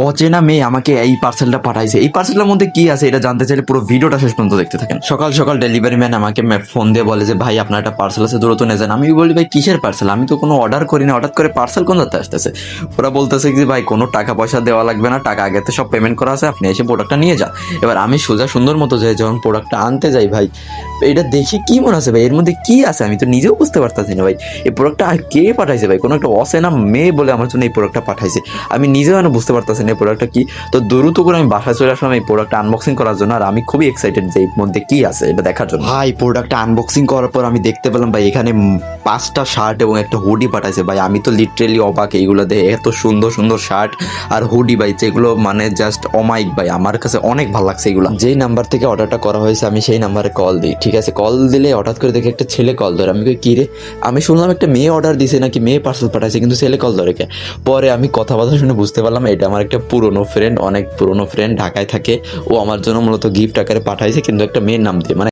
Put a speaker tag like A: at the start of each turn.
A: অচেনা মেয়ে আমাকে এই পার্সেলটা পাঠাইছে। এই পার্সেলটার মধ্যে কি আছে এটা জানতে চাইলে পুরো ভিডিওটা শেষ পর্যন্ত দেখতে থাকেন। সকাল সকাল ডেলিভারি ম্যান আমাকে ফোন দিয়ে বলে যে ভাই আপনার একটা পার্সেল আছে, দ্রুত নিয়ে যান। আমি বলি ভাই কিসের পার্সেল, আমি তো কোনো অর্ডার করি না, হঠাৎ করে পার্সেল কোন যাতে আসতেছে। ওরা বলতেছে যে ভাই কোনো টাকা পয়সা দেওয়া লাগবে না, টাকা আগে তো সব পেমেন্ট করা আছে, আপনি এসে প্রোডাক্টটা নিয়ে যান। এবার আমি সোজা সুন্দর মতো যাই, যখন প্রোডাক্টটা আনতে যাই ভাই এটা দেখি কি মনে আছে ভাই, এর মধ্যে কি আছে আমি তো নিজেও বুঝতে পারতাছি না ভাই। এই প্রোডাক্টটা কে পাঠাইছে ভাই, কোনো একটা অচেনা মেয়ে বলে আমার জন্য এই প্রোডাক্টটা পাঠাইছে। আমি নিজেও যেন বুঝতে পারতাছি না এই প্রোডাক্টটা কি। তো দ্রুত করে আমি বাসায় চলে আসলাম এই প্রোডাক্টটা আনবক্সিং করার জন্য, আর আমি খুবই এক্সাইটেড যে এর মধ্যে কি আছে এটা দেখার জন্য। ভাই প্রোডাক্টটা আনবক্সিং করার পর আমি দেখতে পেলাম ভাই এখানে 5টা শার্ট এবং একটা হুডি পাঠাইছে। ভাই আমি তো লিটারেলি অবাক এইগুলো দেখে, এত সুন্দর সুন্দর শার্ট আর হুডি ভাই, যেগুলো মানে জাস্ট অমাইক ভাই, আমার কাছে অনেক ভালো লাগছে এগুলো। যেই নাম্বার থেকে অর্ডারটা করা হয়েছে আমি সেই নাম্বারে কল দিই, ঠিক আছে। কল দিলে হঠাৎ করে দেখি একটা ছেলে কল ধরে। আমি কই কি রে, আমি শুনলাম একটা মেয়ে অর্ডার দিছে নাকি, মেয়ে পার্সেল পাঠাইছে, কিন্তু ছেলে কল ধরে কে। পরে আমি কথাবার্তা শুনে বুঝতে পারলাম এটা আমার একটা পুরনো ফ্রেন্ড, অনেক পুরনো ফ্রেন্ড, ঢাকায় থাকে। ও আমার জন্য মূলত গিফট আকারে পাঠাইছে, কিন্তু একটা মেয়ের নাম দিয়ে, মানে